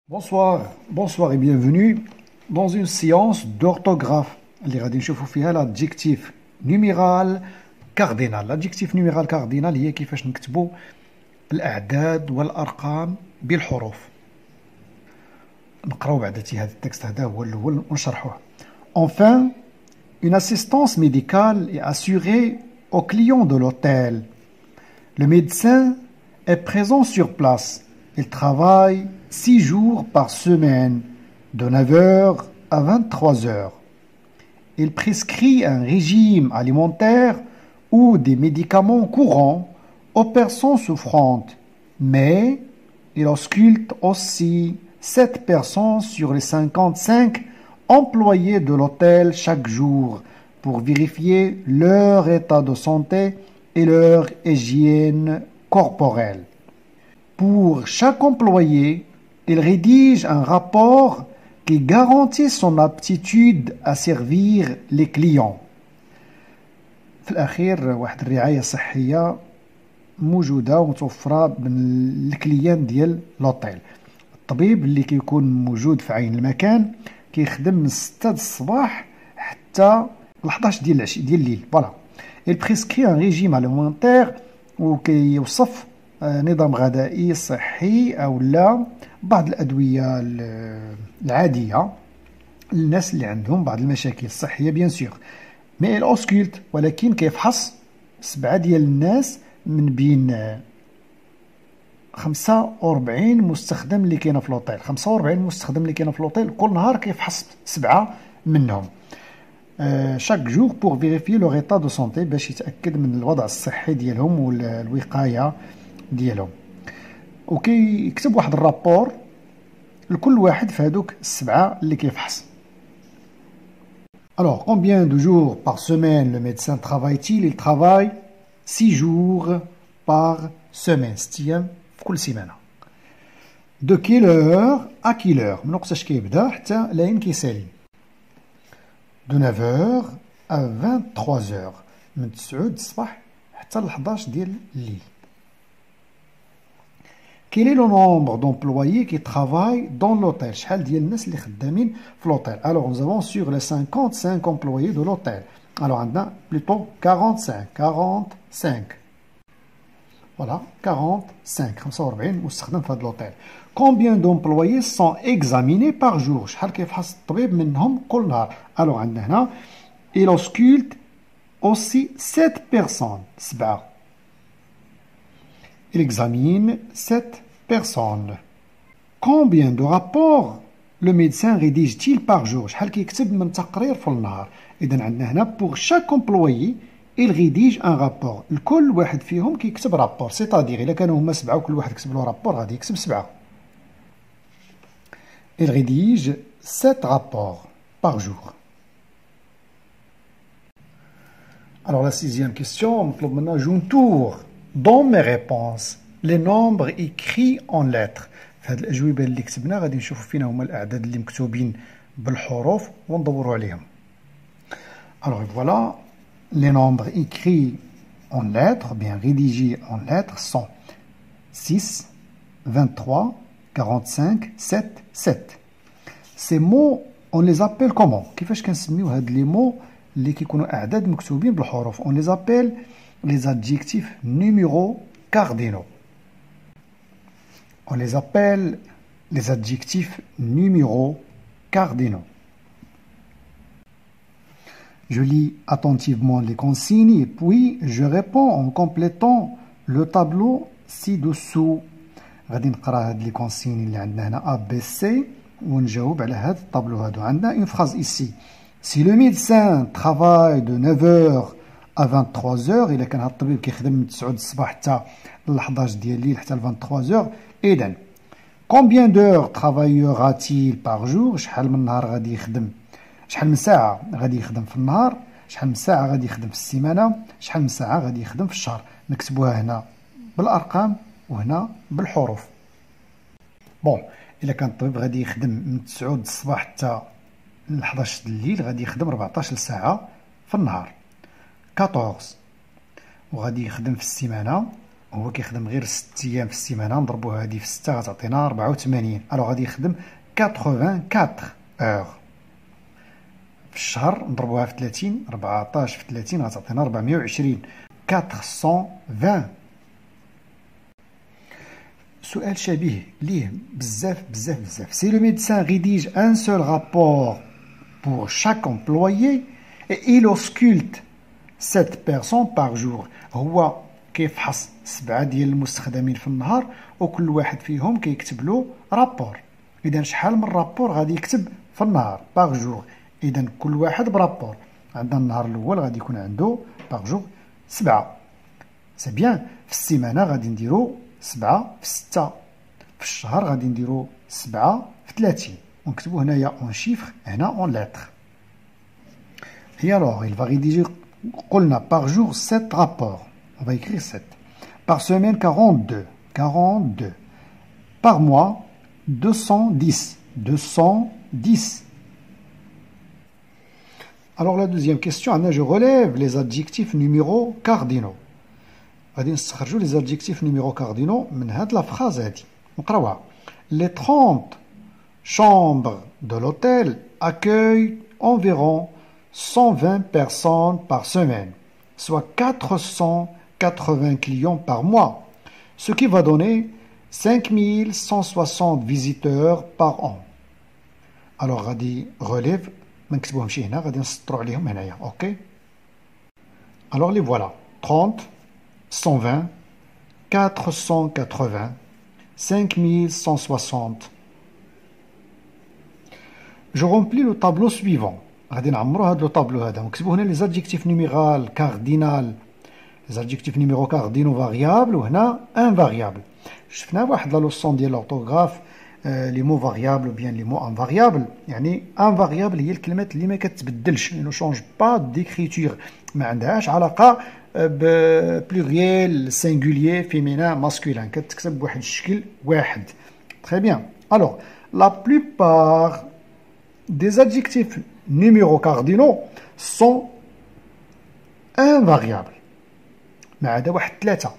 Bonsoir, bonsoir et bienvenue dans une séance d'orthographe اللي غادي نشوفوا فيها l'adjectif numéral cardinal. L'adjectif numéral cardinal هي كيفاش نكتبوا الأعداد والأرقام بالحروف. نقراو بعدتي هذا التكست هذا هو الأول ونشرحوه. Enfin, une assistance médicale est assurée aux clients de l'hôtel. Le médecin est présent sur place. Il travaille 6 jours par semaine, de 9h à 23h. Il prescrit un régime alimentaire ou des médicaments courants aux personnes souffrantes, mais il ausculte aussi 7 personnes sur les 55 employés de l'hôtel chaque jour pour vérifier leur état de santé et leur hygiène corporelle. Pour chaque employé, il rédige un rapport qui garantit son aptitude à servir les clients. في الأخير واحد الرعاية صحية موجودة ومتوفرة بالكليان ديال لوطيل. الطبيب اللي كيكون موجود في عين المكان كيخدم من 6 الصباح حتى ل 11 ديال العشية ديال الليل. فوالا. Il prescrit un régime alimentaire وكيوصف نظام غذائي صحي أو لا بعض الأدوية العادية للناس اللي عندهم بعض المشاكل الصحية بيان سور. مي الأوسكولت ولكن كيفحص 7 ديال الناس من بين 45 مستخدم اللي كاينه في لوطيل. 45 مستخدم اللي كاينه في لوطيل كل نهار كيفحص 7 منهم chaque jour pour vérifier leur état de santé باش يتأكد من الوضع الصحي ديالهم والوقاية ديالهم. وكيكتب واحد الرابور لكل واحد في هذوك 7 اللي كيفحص. Alors, combien de jours par semaine le médecin travaille-t-il? Il travaille 6 jours par semaine. 6 أيام في كل سيمانة. De quelle heure à quelle heure؟ من وقتاش كيبدا حتى لاين كيسالي. De 9h à 23h. من 9 الصباح حتى ل 11 ديال الليل. Quel est le nombre d'employés qui travaillent dans l'hôtel? شحال ديال الناس اللي خدامين في l'hôtel? Alors nous avons sur les 55 employés de l'hôtel. Alors عندنا plutôt 45. Voilà, 45 مستخدم في هذا l'hôtel. Combien d'employés sont examinés par jour? شحال كيفحص الطبيب منهم كل نهار؟ Alors عندنا هنا il ausculte aussi 7 personnes. 7. Il examine 7 personnes. Combien de rapports le médecin rédige-t-il par jour? شحال كيكتب من تقرير في النهار؟ إذا عندنا هنا pour chaque employé il rédige un rapport. الكل واحد فيهم كيكتب رابور. سيتادير إلا كانوا هما 7 وكل واحد كتب له رابور غادي يكتب 7. Il rédige 7 rapports par jour. Alors la 6e question, مطلوب منا جونتور dans mes réponses les nombres écrits en lettres. في هاد الأجوبة اللي كتبنا غادي نشوفوا فينا هما الأعداد اللي مكتوبين بالحروف وندوروا عليهم. Alors voilà, les nombres écrits en lettres, bien rédigés en lettres, sont 6, 23, 45, 7, 7. Ces mots, on les appelle comment? كيفاش كنسميو هاد لي مو اللي كيكونوا أعداد مكتوبين بالحروف؟ On les appelle les adjectifs numéros cardinaux. On les appelle les adjectifs numéros cardinaux. Je lis attentivement les consignes et puis je réponds en complétant le tableau ci-dessous. غادي نقرا هاد لي كونسيني اللي عندنا هنا A B C ونجاوب على هاد الطابلو هادو. عندنا une phrase ici. Si le médecin travaille de 9h à 23h, إلا كان هاد الطبيب كيخدم من 9 الصباح حتى ل 11 ديال الليل حتى ل 23h. إذا combien d'heures travaillera-t-il par jour؟ شحال من نهار غادي يخدم؟ شحال من ساعة غادي يخدم في النهار؟ شحال من ساعة غادي يخدم في السيمانة؟ شحال من ساعة غادي يخدم في الشهر؟ نكتبوها هنا بالأرقام وهنا بالحروف. بون إلا كان الطبيب غادي يخدم من 9 الصباح حتى ل 11 الليل غادي يخدم 14 ساعة في النهار. 14 وغادي يخدم في السيمانة هو كيخدم غير 6 ايام في السيمانه، نضربوا هذه في 6 غتعطينا 84. الوغ غادي يخدم 84 اور في الشهر، نضربوها في 30، 14 في 30 غتعطينا 420. 420. سؤال شبيه ليه بزاف بزاف بزاف. سي لو ميدسان rédige un seul rapport pour chaque employé et il ausculte 7 personnes par jour. هو كيفحص 7 ديال المستخدمين في النهار وكل واحد فيهم كيكتب له رابور. اذا شحال من رابور غادي يكتب في النهار باغ جور؟ اذا كل واحد برابور. عندنا النهار الاول غادي يكون عنده باغ جور 7. سي بيان. في السيمانه غادي نديرو 7 في 6. في الشهر غادي نديرو 7 في 30 ونكتبو هنايا اون شيفر هنا اون لتر. Et alors, il va rédiger, قلنا par jour 7 rapports. On va écrire 7. Par semaine 42. 42. Par mois 210. 210. Alors la deuxième question, je relève les adjectifs numéros cardinaux. غادي نستخرجوا les adjectifs numéros cardinaux من هاد لا phrase هادي. نقراوها. Les 30 chambres de l'hôtel accueillent environ 120 personnes par semaine, soit 480 clients par mois, ce qui va donner 5160 visiteurs par an. Alors غادي relève ما نكتبوهمش هنا، غادي نسطروا عليهم هنايا. اوكي. Alors les voilà. 30 120 480 5160. Je remplis le tableau suivant. غادي نعمروا هذا لو طابلو هذا ونكتبوا هنا لي زادجيكتيف نيميرال كاردينال، لي زادجيكتيف نيميرو كاردينو فاريابل وهنا ان فاريابل. شفنا واحد لا لوسون ديال لورتوغراف لي مو فاريابل و بيان لي مو ان فاريابل. يعني ان فاريابل هي الكلمات اللي ما كتبدلش، نو شونج با ديكريتور، ما عندهاش علاقه ببلوريال سينغولير فيمينان ماسكولين، كتكتب بواحد الشكل واحد. تري بيان. الوغ لا بلوبار des adjectifs numéros cardinaux sont invariables. ما عدا واحد 3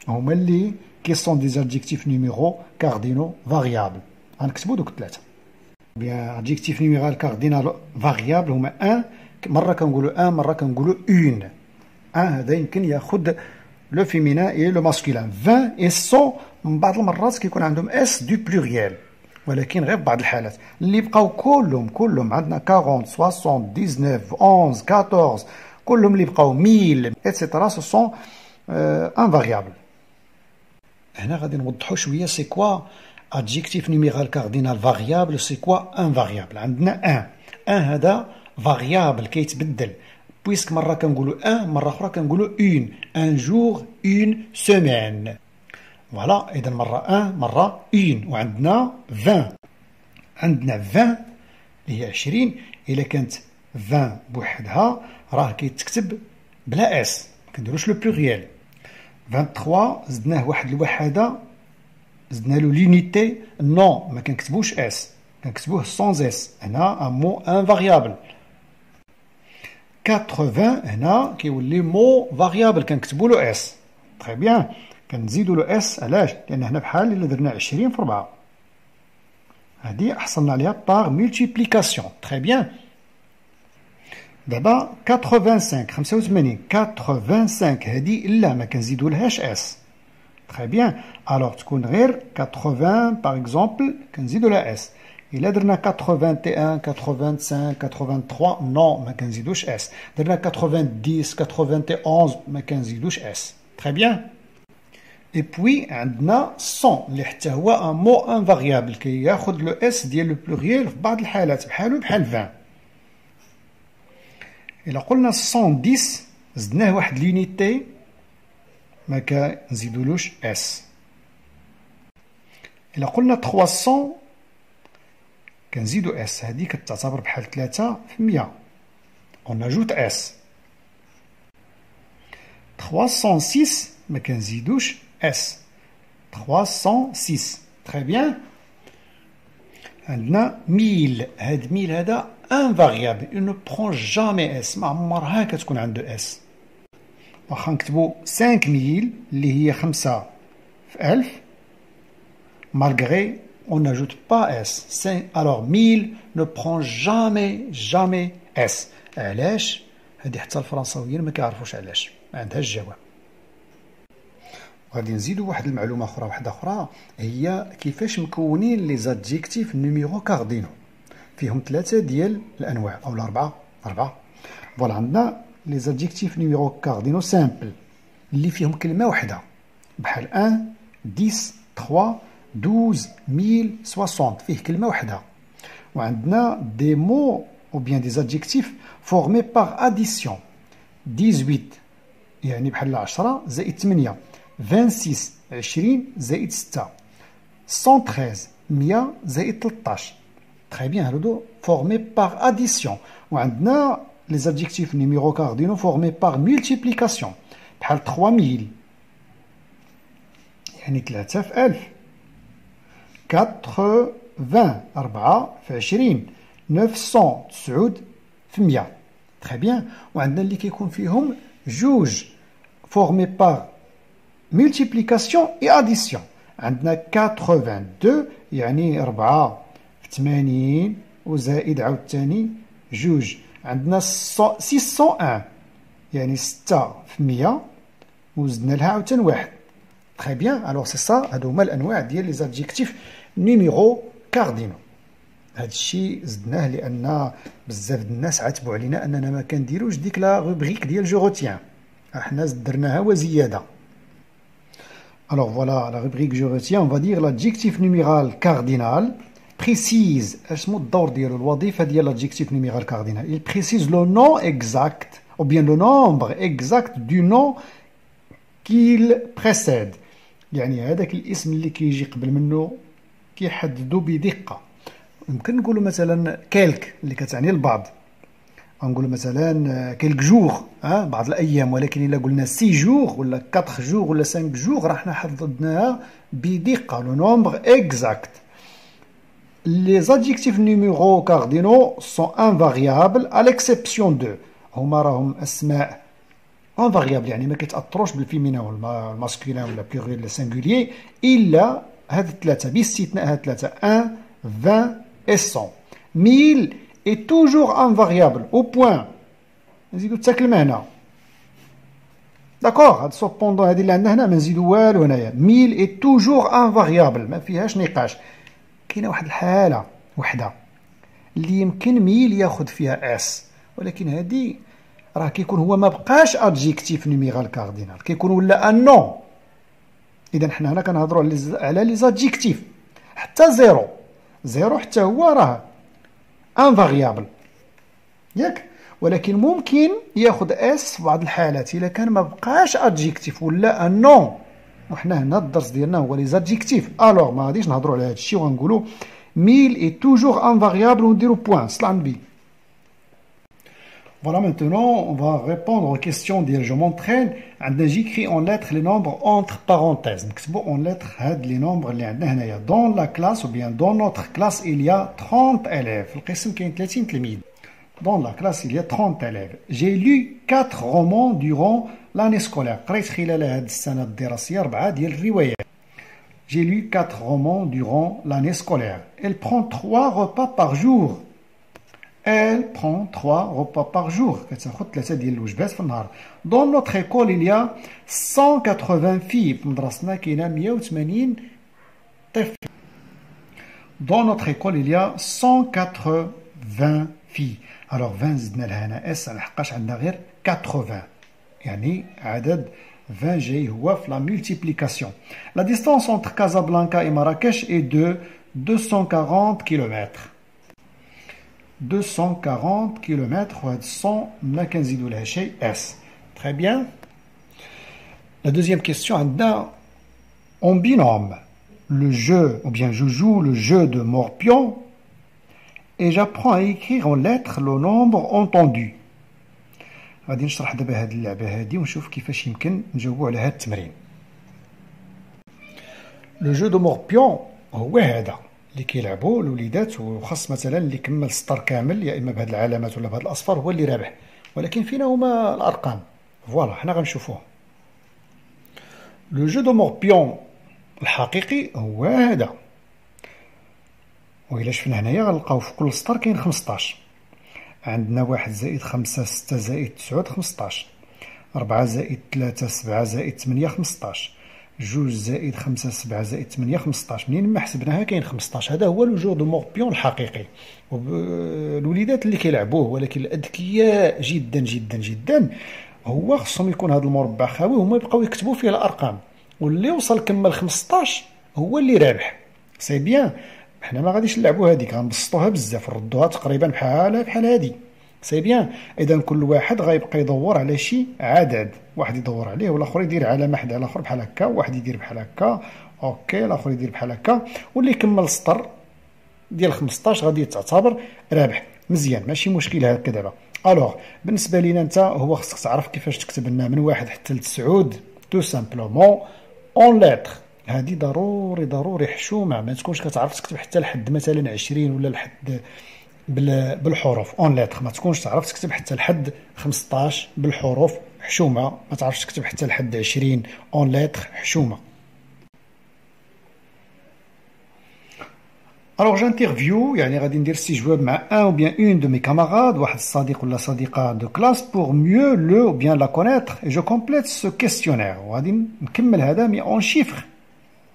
هما اللي qui sont des adjectifs numéros cardinaux variables. غنكتبو دوك 3. بيان adjectif numéral cardinal variable هما 1. مرة كنقولو 1 مرة كنقولو 1. 1 هذا يمكن ياخد لو فيمينان اي لو ماسكولين. 20 et 100 من بعض المرات كيكون عندهم اس دو بلوريال، ولكن غير في بعض الحالات. اللي بقاو كلهم عندنا 40 60 19 11 14 كلهم اللي بقاو 1000 اتسيتيرا سو سون انفاريابل. هنا غادي نوضحوا شويه سي كوا ادجيكتيف نيميرال كاردينال فاريابل سي كوا انفاريابل. عندنا 1 هذا فاريابل كيتبدل، بويسك مره كنقولوا 1 مره اخرى كنقولوا 1 ان جور 1 سيمين. فوالا. إذا مرة 1 مرة 1. وعندنا 20. عندنا 20 اللي هي 20. إلا كانت 20 بوحدها راه كيتكتب بلا اس، ما كنديروش لو بلوريال. 23 زدناه واحد الوحدة، زدنا له لونيتي، نو ما كنكتبوش اس، كنكتبوه سونز اس. هنا ان مو انفاريابل. 80 هنا كيولي مو فاريابل كنكتبو له اس. تري بيان. كنزيدو له اس علاش؟ لان هنا بحال الا درنا 20 في 4 هادي حصلنا عليها باغ مولتيبليكاسيون. تري بيان. دابا 85 85 هادي لا ما كنزيدو لهاش اس. تري بيان. الوغ تكون غير 80 باغ اكزومبل كنزيدو لها اس. الا درنا 81 85 83 نو ما كنزيدوش اس. درنا 90 91 ما كنزيدوش اس. تري بيان. Et puis عندنا 100 اللي حتى هو ان مو انفاريابل كياخد لو اس ديال لو بلوريال في بعض الحالات بحالو بحال 20. الا قلنا 110 زدناه واحد لونيتي ما كنزيدولوش اس. الا قلنا 300 كنزيدو اس، هذه كتعتبر بحال 3 في 100. اون اجوت اس. 306 ما كنزيدوش اس. 306. تري بيان. عندنا 1000. هاد 1000 هذا انفاريابل، il ne prend jamais اس، ما عمرها كتكون عنده اس. واخا نكتبو 5000 اللي هي 5 في 1000 malgré on n'ajoute pas S. Alors 1000 ne prend jamais S. علاش؟ هذه حتى الفرنساويين ما كيعرفوش علاش، ما عندهاش الجواب. غادي نزيدو واحد المعلومه اخرى هي كيفاش مكونين لي زادجيكتيف نيميرو كاردينو. فيهم 3 ديال الانواع او 4 فوالا. عندنا لي زادجيكتيف نيميرو كاردينو سامبل اللي فيهم كلمه واحده بحال 1 10 3 12 1000 60 فيه كلمه واحده. وعندنا دي مو ou bien des adjectifs formés par addition. 18 يعني بحال 10 زائد 8 26 20 زائد 6 113 100 زائد 13. Très bien, هادو formés par addition. وعندنا les adjectifs numéro cardinaux formés par multiplication بحال 3000 يعني 3 في 1000 80 4 في 20 900 في 100. Très bien. وعندنا اللي كيكون فيهم جوج formés par multiplication et addition. عندنا 82 يعني 4 في 80 وزائد عاوتاني جوج. عندنا 601 يعني 6 في 100 وزدنا لها عاوتاني واحد. Très bien. Alors c'est ça, هادو هما الانواع ديال لي زادجيكتيف نيميرو كاردينو. هاد الشيء زدناه لان بزاف د الناس عاتبوا علينا اننا ما كنديروش ديك لا روبريك ديال جو روتيان، احنا درناها وزياده. Alors voilà la rubrique je retiens, on va dire l'adjectif numéral cardinal précise اسمو الدور ديالو الوظيفه ديال l'adjectif numéral cardinal. Il précise le nom exact ou bien le nombre exact du nom qu'il précède. يعني هذاك الاسم اللي كيجي قبل منه كيحددو بدقه. يمكن نقولوا مثلا كالك اللي كتعني البعض، نقولوا مثلا كالك جوغ بعض الايام، ولكن الا قلنا 6 جوغ ولا 4 جوغ ولا 5 جوغ راه حنا حددناها بدقه لو نومبر اكزاكت. Les adjectifs numéro cardinaux sont invariables à l'exception de هما راهم اسماء invariable يعني ما كيتاثروش بالفيمينا والماسكولين ولا بلوريال ولا سينغولير الا هاد الثلاثه باستثناء هاد الثلاثه 1 20 et 100. 1000 est toujours invariable au point نزيدو حتى كلمه هنا. داكوغ هاد سوبوندون هادي اللي عندنا هنا ما نزيدو والو هنايا. 1000 est toujours invariable ما فيهاش نقاش. كاينه واحد الحاله وحده اللي يمكن 1000 ياخذ فيها اس، ولكن هادي راه كيكون هو ما بقاش ادجيكتيف نيميرال كاردينال، كيكون ولا ان نون. اذا حنا هنا كنهضروا على لي زادجيكتيف. حتى زيرو حتى هو راه انفاريابل ياك، ولكن ممكن ياخذ اس في بعض الحالات الا كان ما بقاش ادجيكتيف ولا ان نون. وحنا هنا الدرس ديالنا هو لي زادجيكتيف. الوغ ما غاديش نهضروا على هذا الشيء وغنقولوا 1000 est toujours invariable ونديروا بوان صلاه على النبي. Voilà, maintenant, on va répondre aux questions d'hier. Je m'entraîne. J'écris en lettres les nombres entre parenthèses. En lettres, les nombres dans la classe ou bien dans notre classe, il y a 30 élèves. Dans la classe, il y a 30 élèves. J'ai lu 4 romans durant l'année scolaire. J'ai lu 4 romans durant l'année scolaire. Elle prend 3 repas par jour. Elle prend 3 repas par jour. Dans notre école, il y a 180 filles. Dans notre école, il y a 180 filles. Alors 20 زدنا لها هنا اس لحقاش عندنا غير 80 يعني عدد 20 جاي هو في لا مولتيبليكاسيون. La distance entre Casablanca et Marrakech est de 240 km. 240 km وهاد 100 ما كنزيدو لها شيء اس. Très bien. La deuxième question عندنا on binôme le jeu ou bien je joue le jeu de morpion et j'apprends à écrire en lettres le nombre entendu. غادي نشرح دابا هاد اللعبه هادي ونشوف كيفاش يمكن نجاوبوا على هاد التمرين. لو جو دو موربيون هو هذا اللي كيلعبوا الوليدات، وخاص مثلا اللي كمل السطر كامل يا اما بهاد العلامات ولا بهاد الاصفر هو اللي رابح، ولكن فينا هما الارقام. فوالا حنا غنشوفوه. لو جو دو موربيون الحقيقي هو هذا، وإلا شفنا هنايا غنلقاو في كل سطر كاين 15. عندنا 1 زائد 5 6 زائد 9 15، 4 زائد 3 7 زائد 8 15، 2 زائد 5 7 زائد 8 15. منين ما حسبناها كاين 15. هذا هو لو جو دو موربيون الحقيقي. الوليدات اللي كيلعبوه ولكن الأذكياء جدا جدا جدا هو خصهم يكون هذا المربع خاوي هما يبقاو يكتبوا فيه الأرقام، واللي وصل كمل 15 هو اللي رابح. سي بيان، حنا ما غاديش نلعبوا هذيك، غنبسطوها بزاف نردوها تقريبا بحال هذه. سي بيان. اذا كل واحد غيبقى يدور على شي عدد، واحد يدور عليه والاخر يدير علامه حدا الاخر بحال هكا، واحد يدير بحال هكا، اوكي، الاخر يدير بحال هكا، واللي يكمل السطر ديال 15 غادي تعتبر رابح. مزيان، ماشي مشكل هكا دابا. الوغ بالنسبه لينا انت هو خصك تعرف كيفاش تكتب لنا من 1 حتى ل 9 تو سامبلومون اون لتر. هذه ضروري حشومه، ما تكونش كتعرف تكتب حتى لحد مثلا 20 ولا لحد بالحروف اون لتر، ما تكونش تعرف تكتب حتى لحد 15 بالحروف حشومه، ما تعرفش تكتب حتى لحد 20 اون لتر حشومه. Alors j'interview, يعني غادي ندير استجواب مع un ou bien une de mes camarades, واحد الصديق ولا صديقة de classe pour mieux le ou bien la connaître, et je complète ce questionnaire. وغادي نكمل هذا مي en chiffres.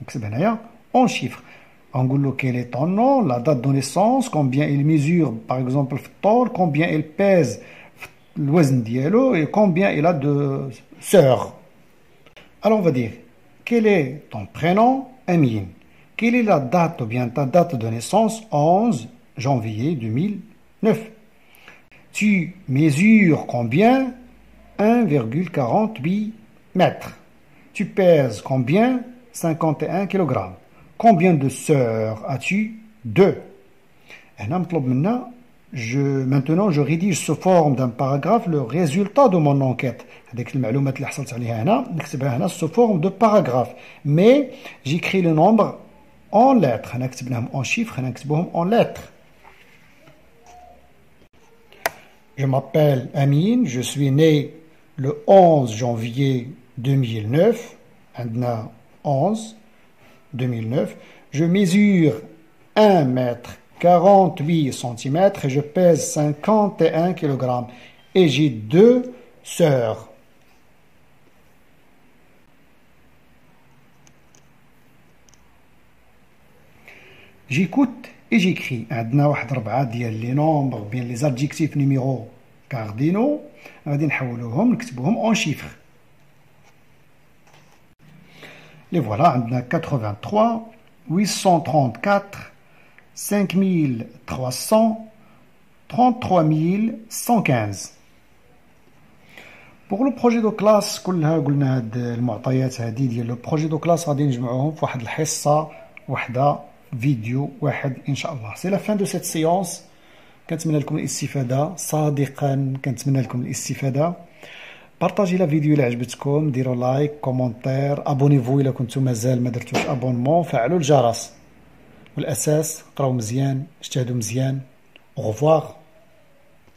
نكتب هنايا en chiffres. نقول له quel est ton nom, la date de naissance, combien il mesure par exemple في الطول, combien il pèse في الوزن ديالو, et combien il a de sœurs. Alors on va dire quel est ton prénom, Amine. Quelle est la date ou bien ta date de naissance? 11 janvier 2009. Tu mesures combien? 1,48 mètres. Tu pèses combien? 51 kg. Combien de sœurs as-tu? 2. Maintenant, je rédige sous forme d'un paragraphe le résultat de mon enquête. هذيك المعلومات اللي حصلت عليها هنا نكتبها هنا sous forme de paragraphe. Mais j'écris le nombre en lettres. حنا كتبناهم en chiffres, حنا نكتبوهم en lettres. Je m'appelle Amine, je suis né le 11 janvier 2009. عندنا 11 2009. Je mesure 1 mètre 48 cm et je pèse 51 kg. Et j'ai 2 sœurs. J'écoute et j'écris. عندنا واحد 4 ديال لي نومبر بين لي زادجيكتيف نيميرو كاردينو غادي نحولوهم نكتبوهم اون شيفر. لي فوالا عندنا 83 834 5300 33115. بوغ لو بروجي دو كلاس كلها قلنا هاد المعطيات هادي ديال لو بروجي دو كلاس غادي نجمعوهم في واحد الحصه وحده فيديو واحد ان شاء الله. سي لا فان دو سيت سيونس. كنتمنى لكم الاستفاده صادقا، كنتمنى لكم الاستفاده. بارطاجي لا فيديو الا عجبتكم، ديروا لايك كومونتير، ابونيفو الا كنتم مازال ما درتوش ابونمون، فعلوا الجرس، والاساس قراو مزيان، اجتهدوا مزيان. au revoir.